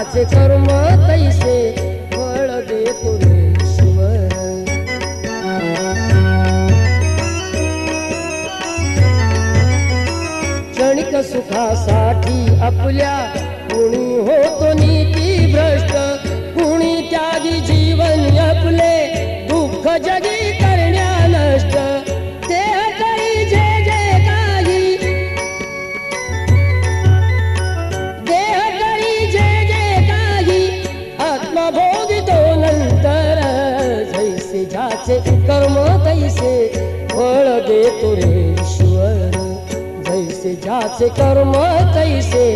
जाचे कर्म तैसे फळ देतो रे ईश्वर। क्षणिक सुखासाठी आपल्या कुणी होतो नीती भ्रष्ट, कुणी त्यागी जीवन आपले दुःख जगी करण्या नष्ट। देह करी जे जे काही, देह करी जे जे काही, आत्मभोगितो नंतर। जैसे ज्याचे कर्म तैसे फळ देतो रे ईश्वर। जैसे ज्याचे कर्म तैसे